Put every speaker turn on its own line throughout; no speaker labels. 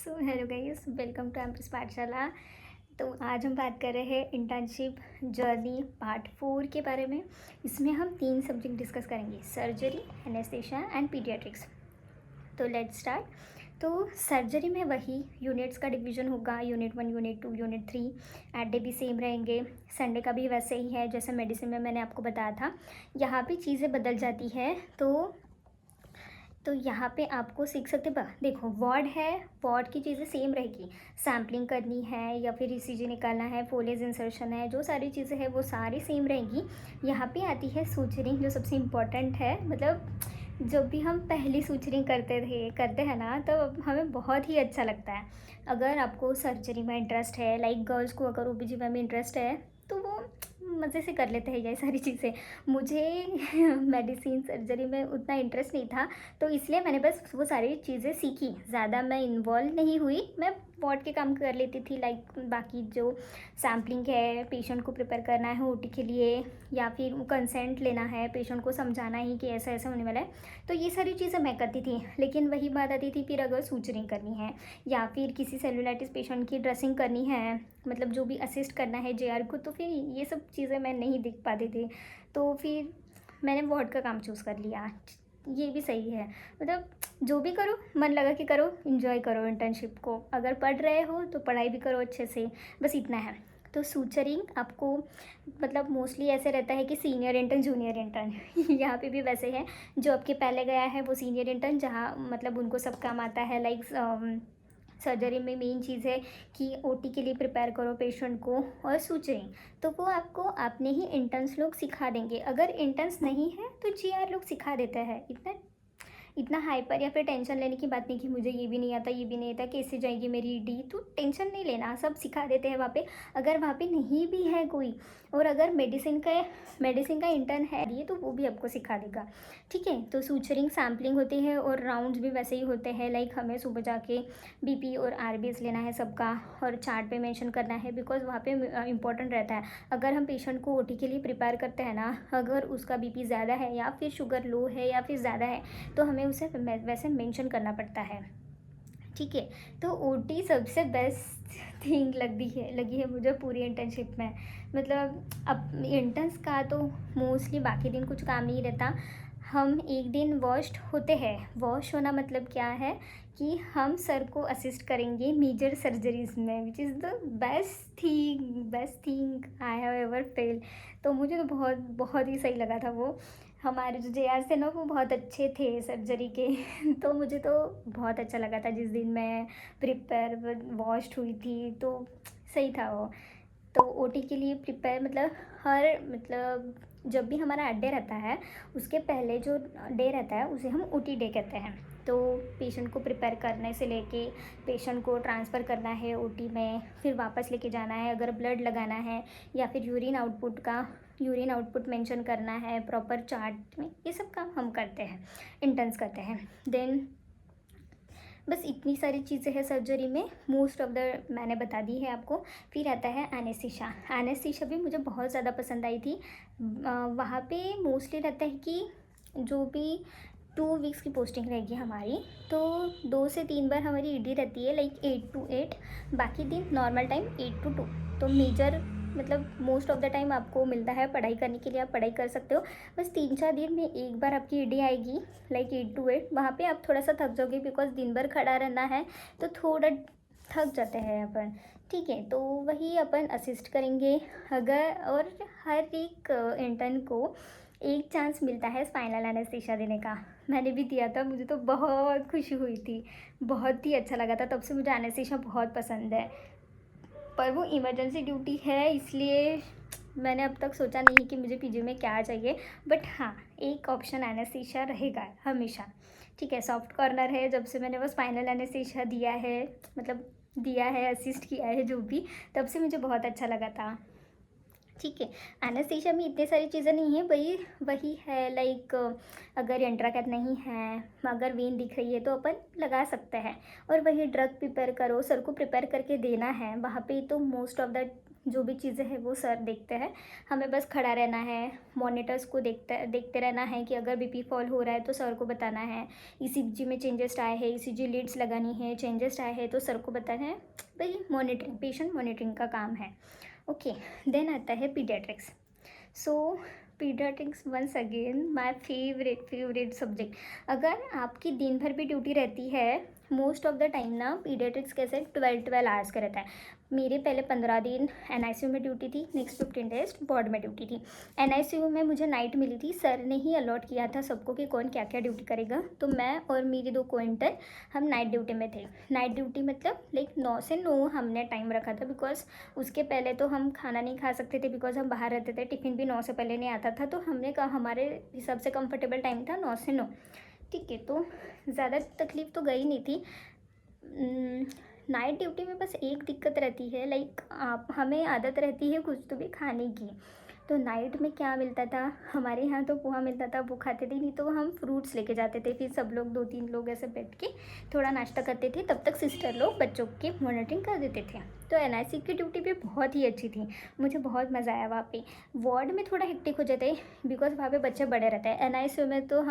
So hello guys, welcome to Empress Pathshala. तो आज हम बात कर रहे हैं इंटर्नशिप जर्नी पार्ट 4 के बारे में। इसमें हम 3 सब्जेक्ट डिस्कस करेंगे, सर्जरी, एनेस्थीसिया एंड पीडियाट्रिक्स। तो लेट्स स्टार्ट। तो सर्जरी में वही यूनिट्स का डिवीजन होगा, unit 1, unit 2, unit 3। Eight day भी सेम रहेंगे, संडे का भी वैसे ही है जैसे मेडिसिन में मैंने आपको बताया था। यहाँ पे चीज़ें बदल जाती है। तो यहाँ पे आपको सीख सकते देखो, वार्ड है, वार्ड की चीज़ें सेम रहेगी। सैम्पलिंग करनी है या फिर ईसीजी निकालना है, फोलेज इंसर्शन है, जो सारी चीज़ें हैं वो सारी सेम रहेंगी। यहाँ पे आती है सूचरिंग, जो सबसे इम्पोर्टेंट है। मतलब जब भी हम पहली सूचरिंग करते हैं ना, तो हमें बहुत ही अच्छा लगता है। अगर आपको सर्जरी में इंटरेस्ट है, लाइक गर्ल्स को अगर ओबीजीवाईन में इंटरेस्ट है, तो वो मज़े से कर लेते हैं ये सारी चीज़ें। मुझे मेडिसिन सर्जरी में उतना इंटरेस्ट नहीं था, तो इसलिए मैंने बस वो सारी चीज़ें सीखी। ज़्यादा मैं इन्वॉल्व नहीं हुई, मैं वार्ड के काम कर लेती थी। लाइक बाकी जो सैम्पलिंग है, पेशेंट को प्रिपेयर करना है ओटी के लिए, या फिर कंसेंट लेना है, पेशेंट को समझाना ही कि ऐसा ऐसा होने वाला है, तो ये सारी चीज़ें मैं करती थी। लेकिन वही बात आती थी, फिर अगर सूचरिंग करनी है या फिर किसी सेलुलाइटिस पेशेंट की ड्रेसिंग करनी है, मतलब जो भी असिस्ट करना है जेआर को, तो फिर ये सब चीज़ें मैं नहीं दिख पाती थी। तो फिर मैंने वार्ड का काम चूज़ कर लिया। ये भी सही है। मतलब जो भी करो, मन लगा के करो, एंजॉय करो इंटर्नशिप को। अगर पढ़ रहे हो तो पढ़ाई भी करो अच्छे से, बस इतना है। तो सूचरिंग आपको मतलब मोस्टली ऐसे रहता है कि सीनियर इंटर्न, जूनियर इंटर्न यहाँ पे भी वैसे है। जो आपके पहले गया है वो सीनियर इंटर्न, जहाँ मतलब उनको सब काम आता है। लाइक सर्जरी में मेन चीज़ है कि ओटी के लिए प्रिपेयर करो पेशेंट को, और सूचरिंग तो वो आपको अपने ही इंटर्न्स लोग सिखा देंगे। अगर इंटर्न्स नहीं है तो जीआर लोग सिखा देते हैं। इतना इतना हाइपर या फिर टेंशन लेने की बात नहीं कि मुझे ये भी नहीं आता, ये भी नहीं आता, कैसे जाएगी मेरी डी। तो टेंशन नहीं लेना, सब सिखा देते हैं वहाँ पे। अगर वहाँ पे नहीं भी है कोई, और अगर मेडिसिन का इंटर्न है ये, तो वो भी आपको सिखा देगा। ठीक है। तो सूचरिंग सैम्पलिंग होती है और राउंड्स भी वैसे ही होते हैं। लाइक हमें सुबह जाके बीपी और आरबीएस लेना है सबका, और चार्ट पे मेंशन करना है, बिकॉज वहाँ पे इंपॉर्टेंट रहता है। अगर हम पेशेंट को ओटी के लिए प्रिपेयर करते हैं ना, अगर उसका बीपी ज़्यादा है या फिर शुगर लो है या फिर ज़्यादा है, तो हमें उसे वैसे मेंशन करना पड़ता है। ठीक है। तो ओटी सबसे बेस्ट थिंग लगी है मुझे पूरी इंटर्नशिप में। मतलब अब इंटर्न्स का तो मोस्टली बाकी दिन कुछ काम नहीं रहता। हम एक दिन वॉश्ड होते हैं। वॉश होना मतलब क्या है कि हम सर को असिस्ट करेंगे मेजर सर्जरीज में, which is the best thing I have ever fail. तो मुझे तो बहुत बहुत ही सही लगा था वो। हमारे जो जेआर थे ना, वो बहुत अच्छे थे सर्जरी के तो मुझे तो बहुत अच्छा लगा था जिस दिन मैं प्रिपेयर वॉश्ड हुई थी, तो सही था वो। तो ओटी के लिए प्रिपेयर मतलब जब भी हमारा डे रहता है, उसके पहले जो डे रहता है उसे हम ओटी डे कहते हैं। तो पेशेंट को प्रिपेयर करने से लेके पेशेंट को ट्रांसफ़र करना है ओटी में, फिर वापस लेके जाना है, अगर ब्लड लगाना है या फिर यूरिन आउटपुट मेंशन करना है प्रॉपर चार्ट में, ये सब काम हम करते हैं, इंटर्न्स करते हैं। देन बस इतनी सारी चीज़ें हैं सर्जरी में, मोस्ट ऑफ द मैंने बता दी है आपको। फिर आता है एनेस्थीसिया भी मुझे बहुत ज़्यादा पसंद आई थी। वहाँ पे मोस्टली रहता है कि जो भी 2 वीक्स की पोस्टिंग रहेगी हमारी, तो 2 से 3 बार हमारी ईडी रहती है, लाइक 8 to 8। बाकी दिन नॉर्मल टाइम 8 to 2। तो मेजर मतलब मोस्ट ऑफ द टाइम आपको मिलता है पढ़ाई करने के लिए, आप पढ़ाई कर सकते हो। बस 3-4 दिन में एक बार आपकी ईडी आएगी, लाइक 8 to 8। वहाँ पे आप थोड़ा सा थक जाओगे, बिकॉज दिन भर खड़ा रहना है, तो थोड़ा थक जाते हैं अपन। ठीक है। तो वही अपन असिस्ट करेंगे। अगर और हर एक इंटर्न को एक चांस मिलता है स्पाइनल एनेस्थीसिया देने का। मैंने भी दिया था, मुझे तो बहुत खुशी हुई थी, बहुत ही अच्छा लगा था। तब से मुझे एनेस्थीसिया बहुत पसंद है। पर वो इमरजेंसी ड्यूटी है, इसलिए मैंने अब तक सोचा नहीं कि मुझे पीजी में क्या चाहिए। बट हाँ, एक ऑप्शन एनेस्थीसिया रहेगा हमेशा। ठीक है। सॉफ्ट कॉर्नर है, जब से मैंने वो स्पाइनल एनेस्थीसिया दिया है, मतलब दिया है, असिस्ट किया है जो भी, तब से मुझे बहुत अच्छा लगा था। ठीक है। एनेस्थीसिया में इतनी सारी चीज़ें नहीं है, वही वही है। लाइक अगर इंट्राकैथ नहीं है, अगर वेन दिख रही है, तो अपन लगा सकते हैं। और वही ड्रग प्रिपेयर करो, सर को प्रिपेयर करके देना है वहाँ पे। तो मोस्ट ऑफ द जो भी चीज़ें हैं वो सर देखते हैं। हमें बस खड़ा रहना है, मॉनिटर्स को देखते रहना है कि अगर बीपी फॉल हो रहा है तो सर को बताना है। ईसीजी में चेंजेस आए हैं, ईसीजी लीड्स लगानी है, चेंजेस आए हैं तो सर को बताना है। भाई मॉनिटरिंग, पेशेंट मॉनिटरिंग का काम है। ओके, देन आता है paediatrics. So paediatrics once again my favourite subject. अगर आपकी दिन भर भी ड्यूटी रहती है, मोस्ट ऑफ द टाइम ना पीडियाट्रिक्स कैसे 12 आवर्स का रहता है। मेरे पहले 15 दिन एनआईसीयू में ड्यूटी थी, नेक्स्ट 15 डेज वार्ड में ड्यूटी थी। एनआईसीयू में मुझे नाइट मिली थी, सर ने ही अलॉट किया था सबको कि कौन क्या क्या ड्यूटी करेगा। तो मैं और मेरी 2 को-इंटर्न हम नाइट ड्यूटी में थे। नाइट ड्यूटी मतलब लाइक 9 से 9 हमने टाइम रखा था, बिकॉज उसके पहले तो हम खाना नहीं खा सकते थे, बिकॉज हम बाहर रहते थे, टिफ़िन भी 9 से पहले नहीं आता था। तो हमने कहा हमारे हिसाब से कंफर्टेबल टाइम था 9 से 9। ठीक है, तो ज़्यादा तकलीफ़ तो गई नहीं थी। नाइट ड्यूटी में बस एक दिक्कत रहती है, लाइक आप हमें आदत रहती है कुछ तो भी खाने की। तो नाइट में क्या मिलता था, हमारे यहाँ तो पोहा मिलता था, वो खाते थे, नहीं तो हम फ्रूट्स लेके जाते थे। फिर सब लोग 2-3 लोग ऐसे बैठ के थोड़ा नाश्ता करते थे, तब तक सिस्टर लोग बच्चों की मॉनिटरिंग कर देते थे। तो एनआईसी की ड्यूटी भी बहुत ही अच्छी थी, मुझे बहुत मज़ा आया वहाँ पे। वार्ड में थोड़ा हेक्टिक हो जाता है, बिकॉज वहाँ पे बच्चे बड़े रहते हैं। एनआईसीयू में तो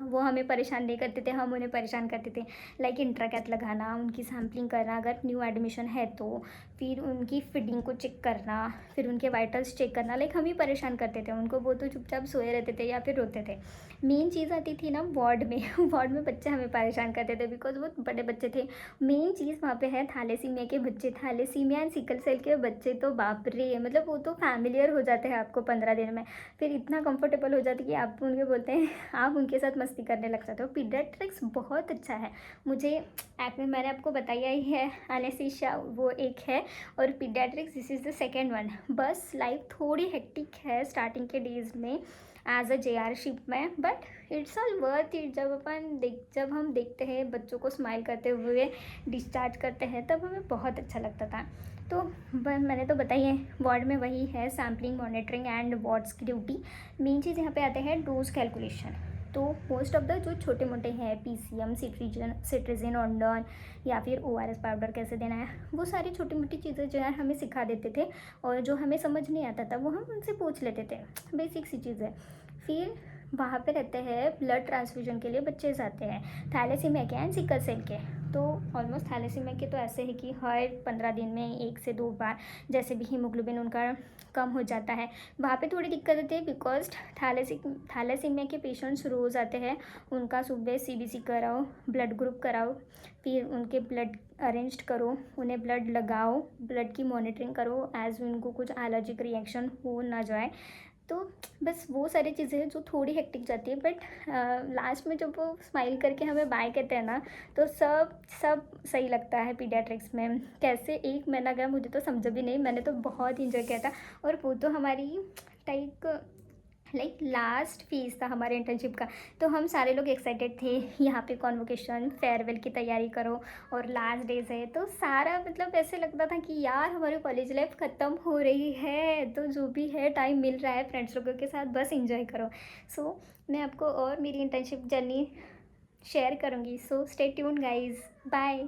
वो हमें परेशान नहीं करते थे, हम उन्हें परेशान करते थे। लाइक इंट्राकैथ लगाना, उनकी सैम्पलिंग करना, अगर न्यू एडमिशन है तो फिर उनकी फीडिंग को चेक करना, फिर उनके वाइटल्स चेक करना। लाइक हम ही परेशान करते थे उनको, वो तो चुपचाप सोए रहते थे या फिर रोते थे। मेन चीज़ आती थी ना वार्ड में वार्ड में बच्चे हमें परेशान करते थे, बिकॉज वो बड़े बच्चे थे। मेन चीज़ वहाँ पे है थैलेसीमिया के बच्चे, थैलेसीमिया एंड सिकल सेल के बच्चे तो बाप रे, मतलब वो तो फैमिलियर हो जाते हैं आपको 15 दिन में। फिर इतना कंफर्टेबल हो जाती है कि आप उनके बोलते हैं, आप उनके साथ मस्ती करने लग जाते हो। पीडियाट्रिक्स बहुत अच्छा है मुझे। एक्चुअली मैंने आपको बताया ही है, एनेस्थीसिया वो एक है और paediatrics this is the second one. बस लाइफ थोड़ी हेक्टिक है स्टार्टिंग के डेज़ में एज अ JR शिप में, but it's all worth it. जब हम देखते हैं बच्चों को स्माइल करते हुए डिस्चार्ज करते हैं, तब हमें बहुत अच्छा लगता था। तो मैंने तो बताई है, वार्ड में वही है सैम्पलिंग, मॉनिटरिंग एंड वार्ड्स की ड्यूटी। मेन चीज़ यहाँ पे आते हैं डोज कैलकुलेशन। तो मोस्ट ऑफ द जो छोटे मोटे हैं, PCM, सिट्रिजिन ऑन्डॉन या फिर ORS पाउडर कैसे देना है, वो सारी छोटी मोटी चीज़ें जो है हमें सिखा देते थे। और जो हमें समझ नहीं आता था वो हम उनसे पूछ लेते थे, बेसिक सी चीज़ें। फिर वहाँ पे रहते हैं ब्लड ट्रांसफ्यूजन के लिए बच्चे जाते हैं, थैलेसीमिया के एंड सिकल सेल के। तो ऑलमोस्ट थैलेसीमिया के तो ऐसे है कि हर 15 दिन में 1 से 2 बार जैसे भी हीमोग्लोबिन उनका कम हो जाता है। वहाँ पे थोड़ी दिक्कत होती है, बिकॉज थैलेसीमिया के पेशेंट्स रोज़ आते हैं, उनका सुबह CBC कराओ, ब्लड ग्रुप कराओ, फिर उनके ब्लड अरेंज करो, उन्हें ब्लड लगाओ, ब्लड की मॉनिटरिंग करो एज उनको कुछ एलर्जिक रिएक्शन हो ना जाए। तो बस वो सारी चीज़ें हैं जो थोड़ी हेक्टिक जाती है, बट लास्ट में जब वो स्माइल करके हमें बाय कहते हैं ना, तो सब सब सही लगता है। पीडियाट्रिक्स में कैसे 1 महीना गया मुझे तो समझ भी नहीं, मैंने तो बहुत इंजॉय किया था। और वो तो हमारी लाइक लास्ट फेज़ था हमारे इंटर्नशिप का। तो हम सारे लोग एक्साइटेड थे, यहाँ पे कॉन्वोकेशन, फेयरवेल की तैयारी करो और लास्ट डेज है, तो सारा मतलब ऐसे लगता था कि यार हमारी कॉलेज लाइफ ख़त्म हो रही है। तो जो भी है टाइम मिल रहा है फ्रेंड्स लोगों के साथ, बस इंजॉय करो। सो मैं आपको और मेरी इंटर्नशिप जर्नी शेयर करूँगी। So stay tuned guys, bye.